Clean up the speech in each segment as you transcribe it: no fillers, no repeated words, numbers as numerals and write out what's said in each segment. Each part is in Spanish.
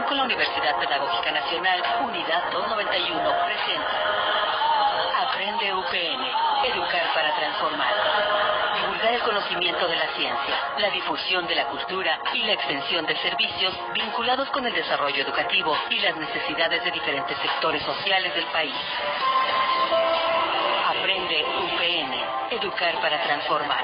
con la Universidad Pedagógica Nacional, Unidad 291, presenta Aprende UPN, educar para transformar. Divulgar el conocimiento de la ciencia, la difusión de la cultura y la extensión de servicios vinculados con el desarrollo educativo y las necesidades de diferentes sectores sociales del país. Aprende UPN, educar para transformar.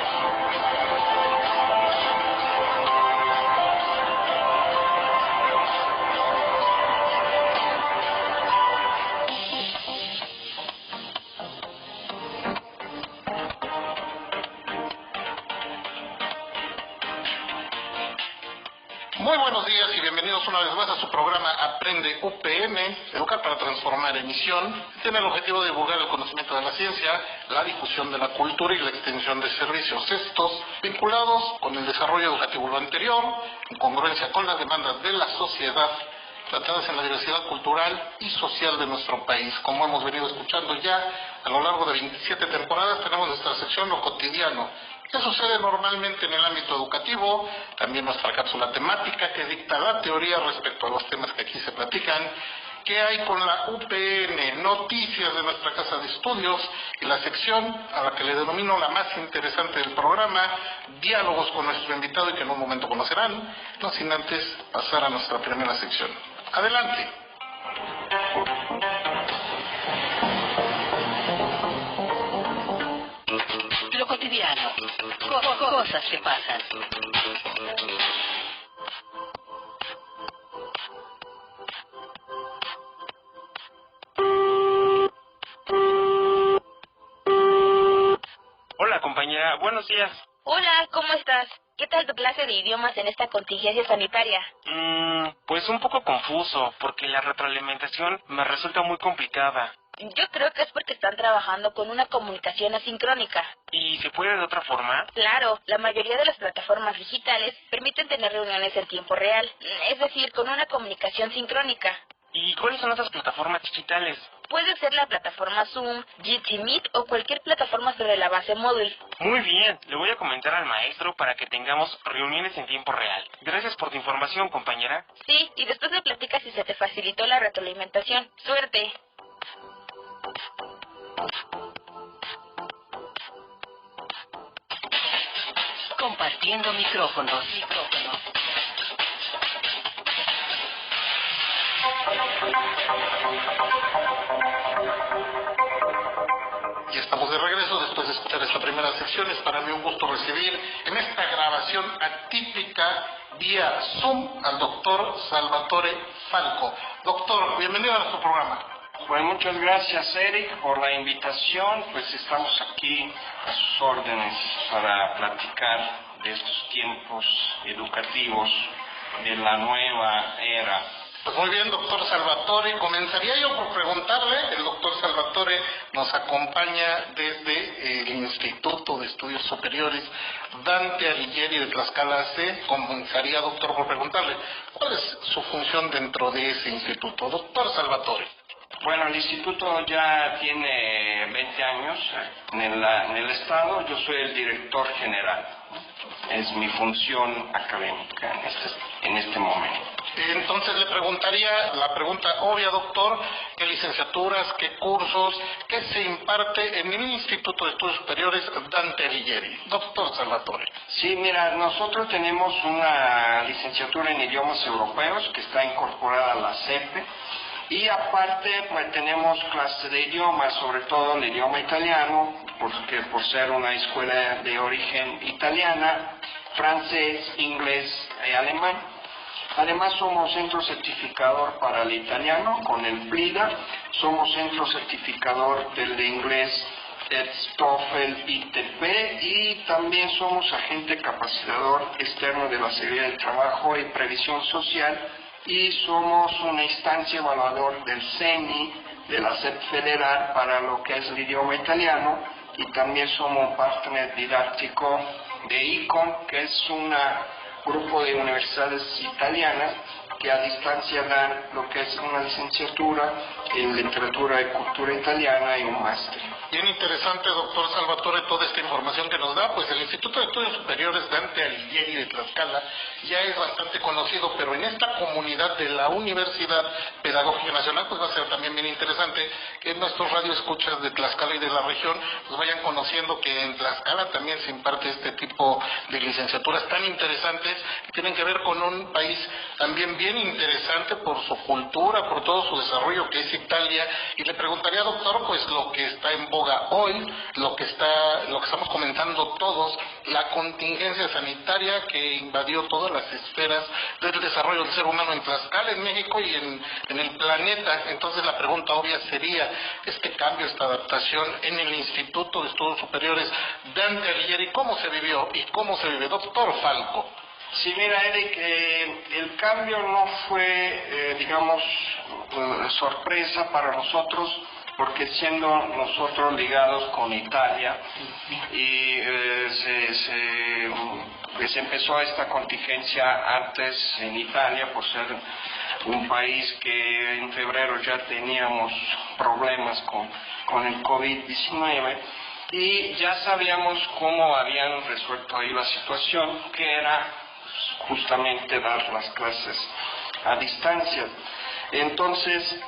Muy buenos días y bienvenidos una vez más a su programa Aprende UPN, Educar para Transformar, emisión. Tiene el objetivo de divulgar el conocimiento de la ciencia, la difusión de la cultura y la extensión de servicios, estos vinculados con el desarrollo educativo. Lo anterior, en congruencia con las demandas de la sociedad, tratadas en la diversidad cultural y social de nuestro país. Como hemos venido escuchando ya a lo largo de 27 temporadas, tenemos nuestra sección Lo Cotidiano. ¿Qué sucede normalmente en el ámbito educativo? También nuestra cápsula temática que dicta la teoría respecto a los temas que aquí se platican. ¿Qué hay con la UPN? Noticias de nuestra casa de estudios y la sección a la que le denomino la más interesante del programa, diálogos con nuestro invitado y que en un momento conocerán, no sin antes pasar a nuestra primera sección. Adelante. Lo cotidiano, cosas que pasan. Hola compañera, buenos días. Hola, ¿cómo estás? ¿Qué tal tu clase de idiomas en esta contingencia sanitaria? Pues un poco confuso, porque la retroalimentación me resulta muy complicada. Yo creo que es porque están trabajando con una comunicación asincrónica. ¿Y se puede de otra forma? Claro, la mayoría de las plataformas digitales permiten tener reuniones en tiempo real, es decir, con una comunicación sincrónica. ¿Y cuáles son otras plataformas digitales? Puede ser la plataforma Zoom, Jitsi Meet o cualquier plataforma sobre la base móvil. Muy bien, le voy a comentar al maestro para que tengamos reuniones en tiempo real. Gracias por tu información, compañera. Sí, y después me platicas si se te facilitó la retroalimentación. ¡Suerte! Compartiendo micrófonos. Y estamos de regreso después de escuchar esta primera sección. Es para mí un gusto recibir en esta grabación atípica vía Zoom al doctor Salvatore Falco. Doctor, bienvenido a nuestro programa. Pues muchas gracias, Eric, por la invitación. Pues estamos aquí a sus órdenes para platicar de estos tiempos educativos de la nueva era. Pues muy bien, doctor Salvatore. Comenzaría yo por preguntarle, el doctor Salvatore nos acompaña desde el Instituto de Estudios Superiores Dante Alighieri de Tlaxcala C. Comenzaría, doctor, por preguntarle, ¿cuál es su función dentro de ese instituto? Doctor Salvatore. Bueno, el instituto ya tiene 20 años en el estado. Yo soy el director general. Es mi función académica en este momento. Entonces le preguntaría la pregunta obvia, doctor, ¿qué licenciaturas, qué cursos, qué se imparte en el Instituto de Estudios Superiores Dante Alighieri? Doctor Salvatore. Sí, mira, nosotros tenemos una licenciatura en idiomas europeos que está incorporada a la CEPE. Y aparte, pues tenemos clases de idiomas, sobre todo el idioma italiano, porque por ser una escuela de origen italiana, francés, inglés y alemán. Además somos centro certificador para el italiano con el PLIDA, somos centro certificador del inglés TOEFL ITP y también somos agente capacitador externo de la Seguridad del Trabajo y Previsión Social y somos una instancia evaluador del CENI, de la SEP Federal para lo que es el idioma italiano y también somos un partner didáctico de ICOM, que es un grupo de universidades italianas que a distancia dan lo que es una licenciatura en literatura y cultura italiana y un máster. Bien interesante, doctor Salvatore, toda esta información que nos da. Pues el Instituto de Estudios Superiores Dante Alighieri de de Tlaxcala ya es bastante conocido, pero en esta comunidad de la Universidad Pedagógica Nacional, pues va a ser también bien interesante que nuestros radioescuchas de Tlaxcala y de la región pues vayan conociendo que en Tlaxcala también se imparte este tipo de licenciaturas tan interesantes que tienen que ver con un país también bien interesante por su cultura, por todo su desarrollo, que es Italia. Y le preguntaría, doctor, pues lo que está en boga hoy, lo que estamos comentando todos, la contingencia sanitaria que invadió todas las esferas del desarrollo del ser humano en Tlaxcala, en México y en el planeta. Entonces la pregunta obvia sería, este cambio, esta adaptación en el Instituto de Estudios Superiores Dante Alighieri, ¿cómo se vivió y cómo se vive? Doctor Falco. Sí, mira, Eric, el cambio no fue, sorpresa para nosotros, porque siendo nosotros ligados con Italia y se empezó esta contingencia antes en Italia por ser un país que en febrero ya teníamos problemas con el COVID-19 y ya sabíamos cómo habían resuelto ahí la situación, que era justamente dar las clases a distancia. Entonces,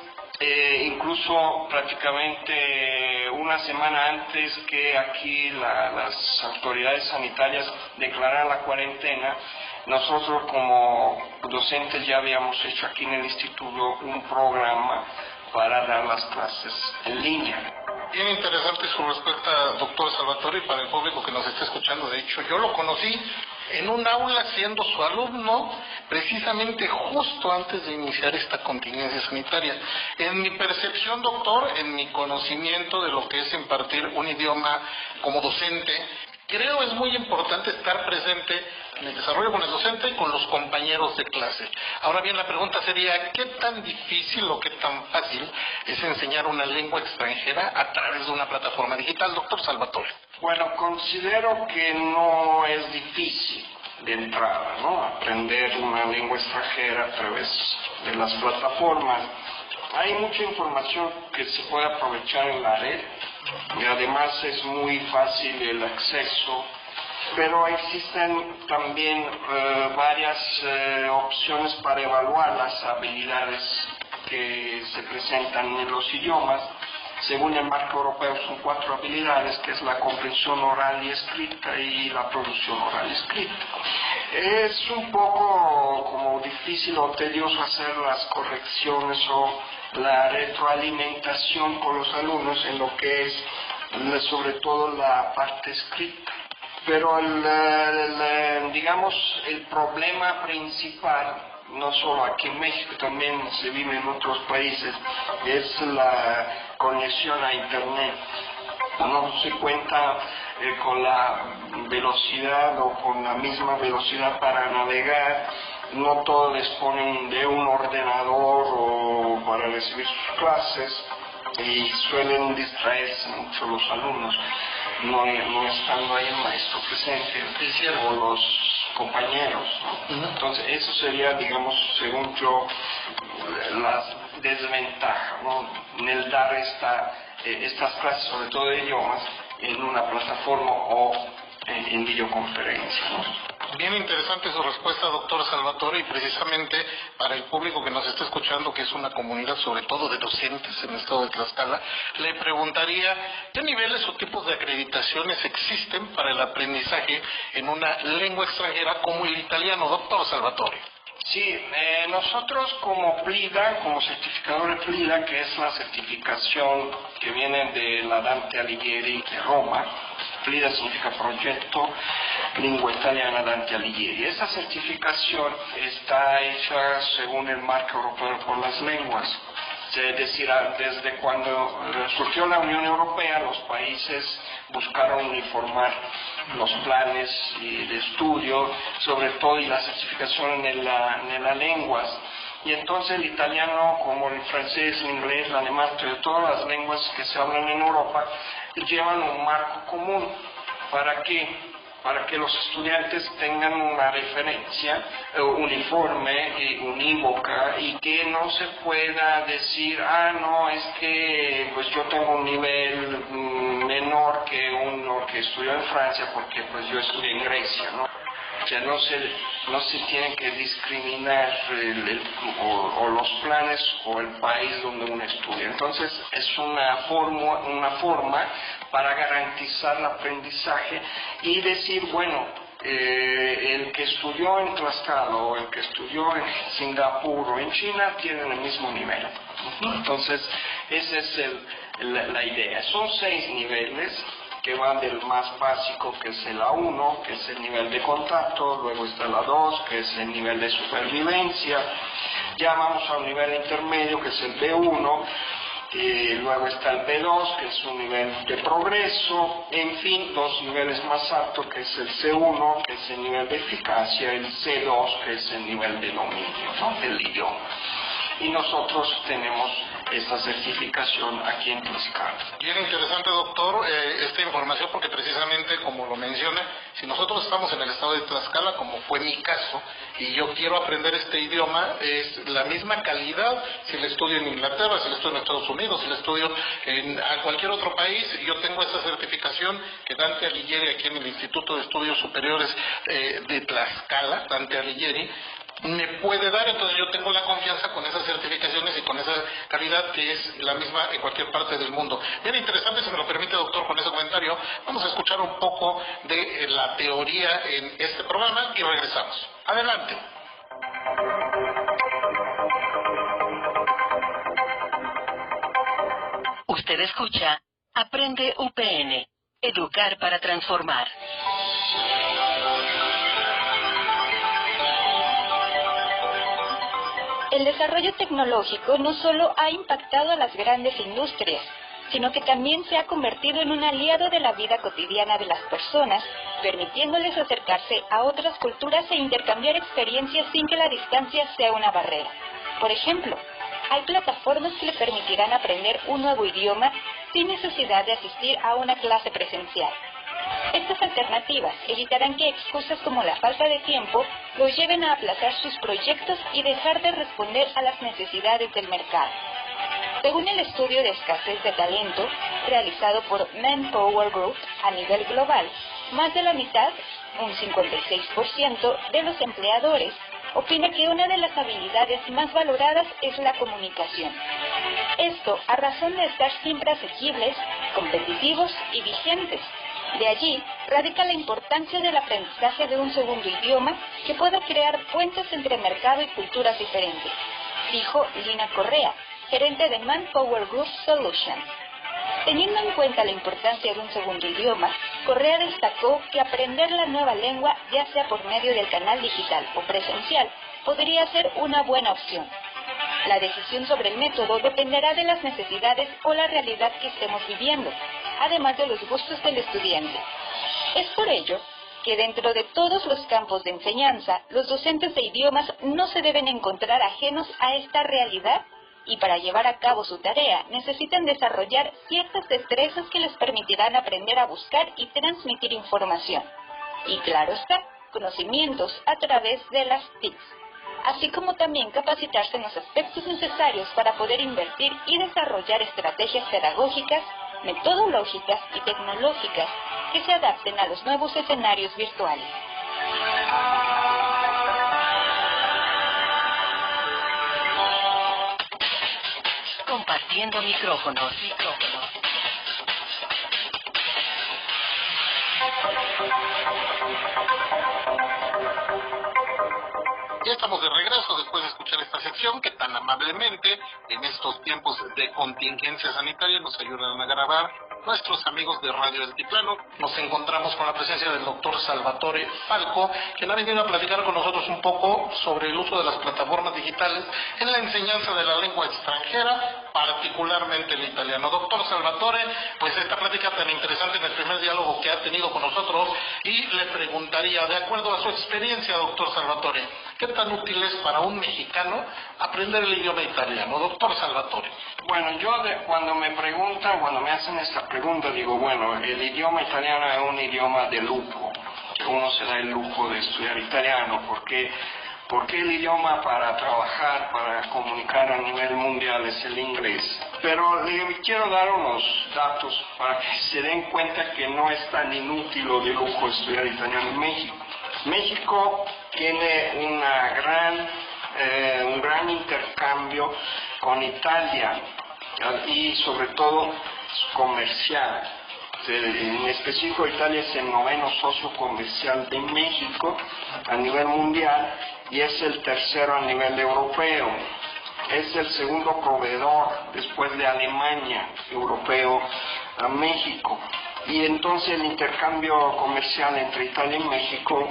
incluso prácticamente una semana antes que aquí las autoridades sanitarias declararan la cuarentena, nosotros como docentes ya habíamos hecho aquí en el instituto un programa para dar las clases en línea. Bien interesante su respuesta, doctor Salvatore, y para el público que nos está escuchando. De hecho, yo lo conocí en un aula siendo su alumno, precisamente justo antes de iniciar esta contingencia sanitaria. En mi percepción, doctor, en mi conocimiento de lo que es impartir un idioma como docente, creo es muy importante estar presente en el desarrollo con el docente y con los compañeros de clase. Ahora bien, la pregunta sería, ¿qué tan difícil o qué tan fácil es enseñar una lengua extranjera a través de una plataforma digital, doctor Salvatore? Bueno, considero que no es difícil de entrada, ¿no? Aprender una lengua extranjera a través de las plataformas. Hay mucha información que se puede aprovechar en la red y además es muy fácil el acceso, pero existen también varias opciones para evaluar las habilidades que se presentan en los idiomas. Según el marco europeo son 4 habilidades, que es la comprensión oral y escrita y la producción oral y escrita. Es un poco como difícil o tedioso hacer las correcciones o la retroalimentación con los alumnos en lo que es sobre todo la parte escrita. Pero el problema principal, no solo aquí en México, también se vive en otros países, es la conexión a Internet. No se cuenta con la velocidad o con la misma velocidad para navegar, no todos disponen de un ordenador o para recibir sus clases y suelen distraerse mucho los alumnos, no estando ahí el maestro presente o los compañeros, ¿no? Entonces eso sería, según yo, la desventaja, ¿no? En el dar estas clases, sobre todo de idiomas, en una plataforma o en videoconferencia, ¿no? Bien interesante su respuesta, doctor Salvatore, y precisamente para el público que nos está escuchando, que es una comunidad sobre todo de docentes en el estado de Tlaxcala, le preguntaría qué niveles o tipos de acreditaciones existen para el aprendizaje en una lengua extranjera como el italiano, doctor Salvatore. Sí, nosotros como PLIDA, como certificadores PLIDA, que es la certificación que viene de la Dante Alighieri de Roma, PLIDA significa Proyecto Lingua Italiana Dante Alighieri. Esa certificación está hecha según el marco europeo por las lenguas. Es decir, desde cuando surgió la Unión Europea, los países buscaron uniformar los planes de estudio, sobre todo, y la certificación en las lenguas. Y entonces el italiano, como el francés, el inglés, el alemán, todas las lenguas que se hablan en Europa, llevan un marco común. ¿Para qué? Para que los estudiantes tengan una referencia uniforme y unívoca y que no se pueda decir, no, es que pues yo tengo un nivel menor que uno que estudió en Francia porque pues yo estudié en Grecia, ¿no? O sea, no se tienen que discriminar o los planes o el país donde uno estudia. Entonces, es una forma para garantizar el aprendizaje y decir, bueno, el que estudió en Tlaxcala o el que estudió en Singapur o en China tienen el mismo nivel. Entonces, esa es la idea. Son 6 niveles que van del más básico, que es el A1, que es el nivel de contacto, luego está la 2, que es el nivel de supervivencia, ya vamos a un nivel intermedio, que es el B1, luego está el B2, que es un nivel de progreso, en fin, 2 niveles más altos, que es el C1, que es el nivel de eficacia, el C2, que es el nivel de dominio, ¿no?, del idioma. Y nosotros tenemos esta certificación aquí en Tlaxcala. Bien interesante, doctor, esta información, porque precisamente, como lo menciona, si nosotros estamos en el estado de Tlaxcala, como fue mi caso, y yo quiero aprender este idioma, es la misma calidad si lo estudio en Inglaterra, si lo estudio en Estados Unidos, si lo estudio en cualquier otro país. Yo tengo esta certificación que Dante Alighieri, aquí en el Instituto de Estudios Superiores de Tlaxcala, Dante Alighieri, me puede dar. Entonces yo tengo la confianza con esas certificaciones y con esa calidad que es la misma en cualquier parte del mundo. Bien interesante, si me lo permite, doctor, con ese comentario. Vamos a escuchar un poco de la teoría en este programa y regresamos. Adelante. Usted escucha Aprende UPN, educar para transformar. El desarrollo tecnológico no solo ha impactado a las grandes industrias, sino que también se ha convertido en un aliado de la vida cotidiana de las personas, permitiéndoles acercarse a otras culturas e intercambiar experiencias sin que la distancia sea una barrera. Por ejemplo, hay plataformas que le permitirán aprender un nuevo idioma sin necesidad de asistir a una clase presencial. Estas alternativas evitarán que excusas como la falta de tiempo los lleven a aplazar sus proyectos y dejar de responder a las necesidades del mercado. Según el estudio de escasez de talento realizado por Manpower Group a nivel global, más de la mitad, un 56% de los empleadores, opina que una de las habilidades más valoradas es la comunicación. Esto a razón de estar siempre asequibles, competitivos y vigentes. De allí radica la importancia del aprendizaje de un segundo idioma que pueda crear puentes entre mercado y culturas diferentes, dijo Lina Correa, gerente de Manpower Group Solutions. Teniendo en cuenta la importancia de un segundo idioma, Correa destacó que aprender la nueva lengua, ya sea por medio del canal digital o presencial, podría ser una buena opción. La decisión sobre el método dependerá de las necesidades o la realidad que estemos viviendo, además de los gustos del estudiante. Es por ello que dentro de todos los campos de enseñanza, los docentes de idiomas no se deben encontrar ajenos a esta realidad y para llevar a cabo su tarea necesitan desarrollar ciertas destrezas que les permitirán aprender a buscar y transmitir información. Y claro está, conocimientos a través de las TICs, así como también capacitarse en los aspectos necesarios para poder invertir y desarrollar estrategias pedagógicas, metodológicas y tecnológicas que se adapten a los nuevos escenarios virtuales. Compartiendo micrófonos. Ya estamos de regreso después de escuchar esta sección que tan amablemente en estos tiempos de contingencia sanitaria nos ayudan a grabar nuestros amigos de Radio Altiplano. Nos encontramos con la presencia del doctor Salvatore Falco, quien ha venido a platicar con nosotros un poco sobre el uso de las plataformas digitales en la enseñanza de la lengua extranjera, particularmente el italiano. Doctor Salvatore, pues esta plática tan interesante en el primer diálogo que ha tenido con nosotros, y le preguntaría, de acuerdo a su experiencia, doctor Salvatore, ¿qué tan útil es para un mexicano aprender el idioma italiano? Doctor Salvatore. Bueno, yo cuando me hacen esta pregunta, digo, bueno, el idioma italiano es un idioma de lujo, que uno se da el lujo de estudiar italiano, porque el idioma para trabajar, para comunicar a nivel mundial es el inglés. Pero le quiero dar unos datos para que se den cuenta que no es tan inútil o de lujo estudiar italiano en México. México tiene un gran intercambio con Italia y sobre todo comercial. En específico, Italia es el 9º socio comercial de México a nivel mundial y es el 3º a nivel europeo. Es el 2º proveedor después de Alemania europeo a México. Y entonces el intercambio comercial entre Italia y México,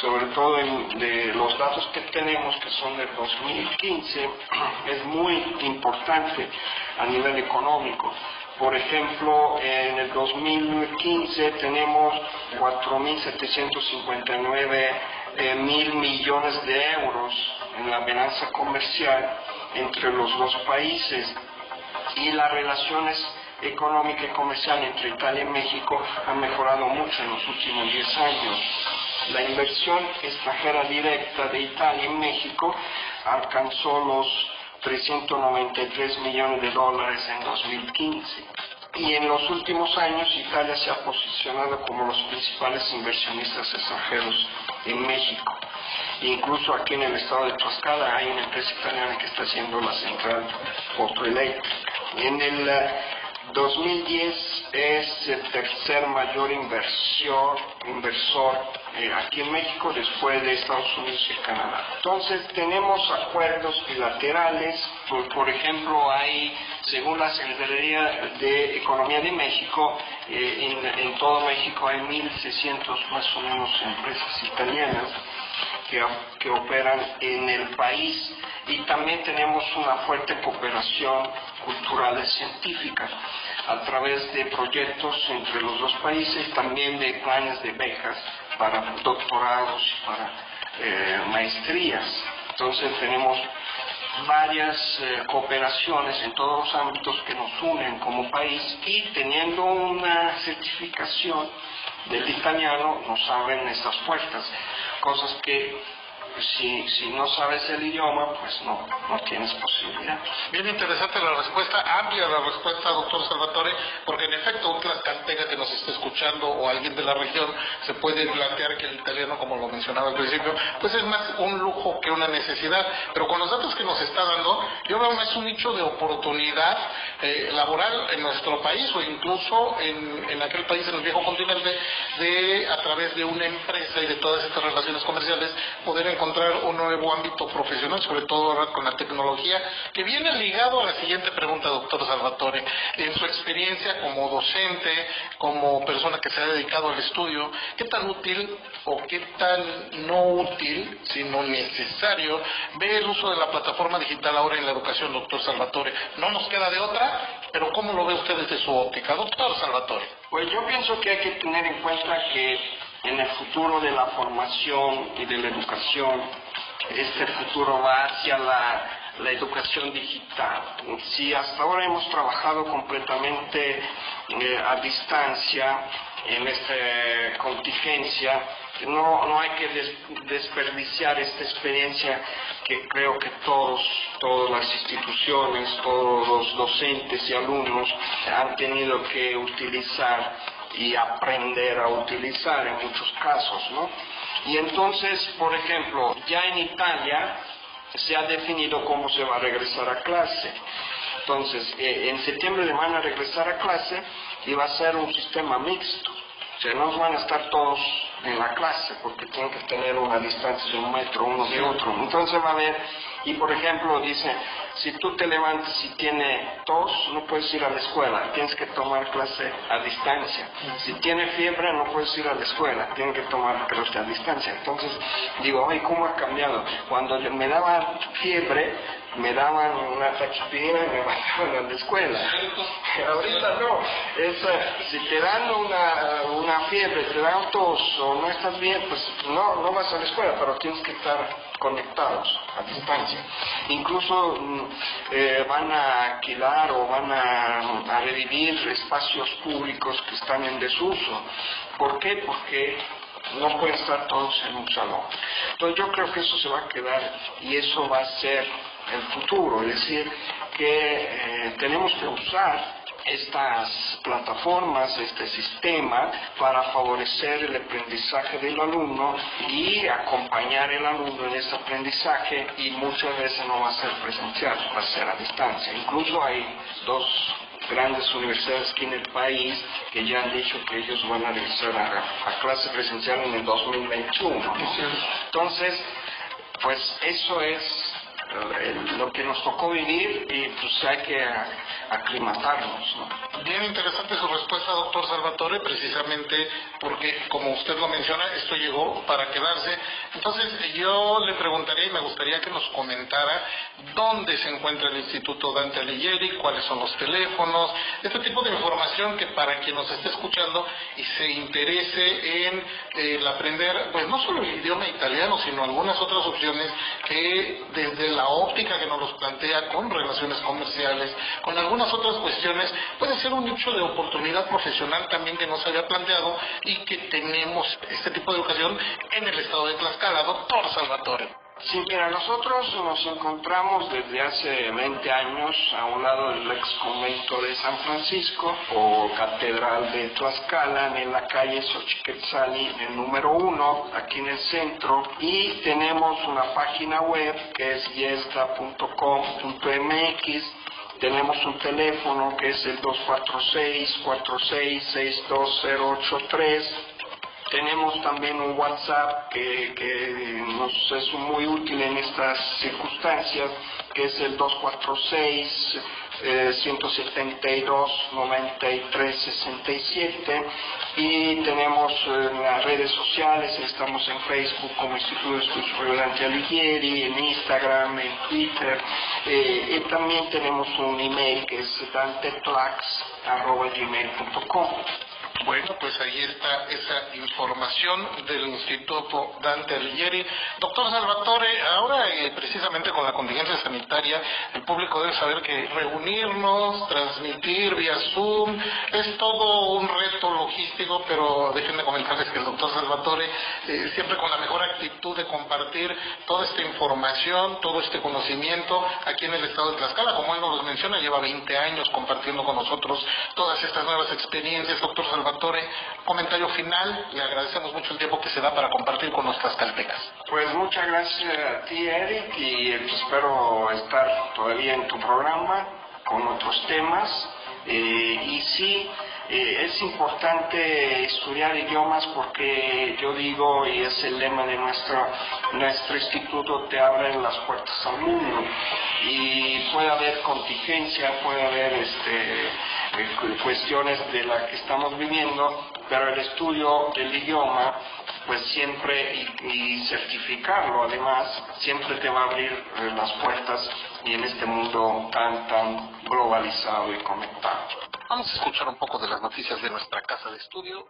sobre todo de los datos que tenemos, que son del 2015, es muy importante a nivel económico. Por ejemplo, en el 2015 tenemos 4.759 mil millones de euros en la balanza comercial entre los dos países, y las relaciones económica y comercial entre Italia y México ha mejorado mucho en los últimos 10 años. La inversión extranjera directa de Italia en México alcanzó los 393 millones de dólares en 2015. Y en los últimos años Italia se ha posicionado como los principales inversionistas extranjeros en México. Incluso aquí en el estado de Tlaxcala hay una empresa italiana que está haciendo la central fotoeléctrica. En el 2010 es el tercer mayor inversor aquí en México, después de Estados Unidos y Canadá. Entonces tenemos acuerdos bilaterales, por ejemplo, según la Secretaría de Economía de México, en todo México hay 1.600 más o menos empresas italianas que operan en el país, y también tenemos una fuerte cooperación cultural y científica a través de proyectos entre los dos países, también de planes de becas para doctorados y para maestrías. Entonces tenemos varias cooperaciones en todos los ámbitos que nos unen como país, y teniendo una certificación del italiano nos abren estas puertas, cosas que si no sabes el idioma, pues no tienes posibilidad. Bien interesante la respuesta, amplia la respuesta, doctor Salvatore, porque en efecto un tlaxcalteca que nos esté escuchando o alguien de la región se puede plantear que el italiano, como lo mencionaba al principio, pues es más un lujo que una necesidad, pero con los datos que nos está dando, yo veo más un nicho de oportunidad laboral en nuestro país, o incluso en aquel país, en el viejo continente, de a través de una empresa y de todas estas relaciones comerciales poder encontrar un nuevo ámbito profesional, sobre todo ahora con la tecnología, que viene ligado a la siguiente pregunta, doctor Salvatore. En su experiencia como docente, como persona que se ha dedicado al estudio, ¿qué tan útil o qué tan no útil, sino necesario, ve el uso de la plataforma digital ahora en la educación, doctor Salvatore? No nos queda de otra, pero ¿cómo lo ve usted desde su óptica, doctor Salvatore? Pues yo pienso que hay que tener en cuenta que en el futuro de la formación y de la educación, este futuro va hacia la educación digital. Si hasta ahora hemos trabajado completamente a distancia en esta contingencia, no hay que desperdiciar esta experiencia que creo que todas las instituciones, todos los docentes y alumnos han tenido que utilizar y aprender a utilizar en muchos casos, ¿no? Y entonces, por ejemplo, ya en Italia se ha definido cómo se va a regresar a clase. Entonces, en septiembre van a regresar a clase y va a ser un sistema mixto. O sea, no van a estar todos en la clase porque tienen que tener una distancia de 1 metro uno de otro. Entonces va a haber, y por ejemplo dice, si tú te levantas y tienes tos, no puedes ir a la escuela, tienes que tomar clase a distancia. Si tiene fiebre, no puedes ir a la escuela, tienes que tomar clase a distancia. Entonces digo, ay, ¿cómo ha cambiado? Cuando me daba fiebre, me daban una taquipirina y me mandaban a la escuela. Ahorita no. Si te dan una fiebre, te dan tos o no estás bien, pues no vas a la escuela, pero tienes que estar conectados a distancia. Incluso van a alquilar o van a revivir espacios públicos que están en desuso. ¿Por qué? Porque no pueden estar todos en un salón. Entonces yo creo que eso se va a quedar y eso va a ser el futuro, es decir, que tenemos que usar estas plataformas, este sistema, para favorecer el aprendizaje del alumno y acompañar al alumno en ese aprendizaje, y muchas veces no va a ser presencial, va a ser a distancia. Incluso hay dos grandes universidades aquí en el país que ya han dicho que ellos van a regresar a clase presencial en el 2021. Entonces, pues eso es lo que nos tocó vivir, y pues hay que aclimatarnos, ¿no? Bien interesante su respuesta, doctor Salvatore, precisamente porque, como usted lo menciona, esto llegó para quedarse. Entonces, yo le preguntaría y me gustaría que nos comentara dónde se encuentra el Instituto Dante Alighieri, cuáles son los teléfonos, este tipo de información que para quien nos esté escuchando y se interese en el aprender, pues no solo el idioma italiano, sino algunas otras opciones que desde la óptica que nos los plantea, con relaciones comerciales, con algunas otras cuestiones, puede ser un nicho de oportunidad profesional también que nos había planteado, y que tenemos este tipo de educación en el estado de Tlaxcala. Doctor Salvatore. Sí, mira, nosotros nos encontramos desde hace 20 años a un lado del ex convento de San Francisco o Catedral de Tlaxcala, en la calle Xochiquetzali, el número 1, aquí en el centro, y tenemos una página web que es yesta.com.mx. Tenemos un teléfono que es el 246-4662-083. Tenemos también un WhatsApp que nos es muy útil en estas circunstancias, que es el 246-172-9367. Y tenemos las redes sociales, estamos en Facebook como Instituto de Estudios Dante Alighieri, en Instagram, en Twitter, y también tenemos un email que es dantetlax@gmail.com. Bueno, pues ahí está esa información del Instituto Dante Alighieri. Doctor Salvatore, ahora precisamente con la contingencia sanitaria, el público debe saber que reunirnos, transmitir vía Zoom, es todo un reto logístico, pero déjenme comentarles que el doctor Salvatore, siempre con la mejor actitud de compartir toda esta información, todo este conocimiento aquí en el estado de Tlaxcala, como él nos lo menciona, lleva 20 años compartiendo con nosotros todas estas nuevas experiencias. Doctor Salvatore, comentario final, le agradecemos mucho el tiempo que se da para compartir con nuestras caltecas. Pues muchas gracias a ti, Eric, y espero estar todavía en tu programa con otros temas. Y sí, es importante estudiar idiomas porque yo digo, y es el lema de nuestro instituto, te abren las puertas al mundo, y puede haber contingencia, puede haber cuestiones de las que estamos viviendo, pero el estudio del idioma, pues siempre, y certificarlo además, siempre te va a abrir las puertas, y en este mundo tan globalizado y conectado. Vamos a escuchar un poco de las noticias de nuestra casa de estudio.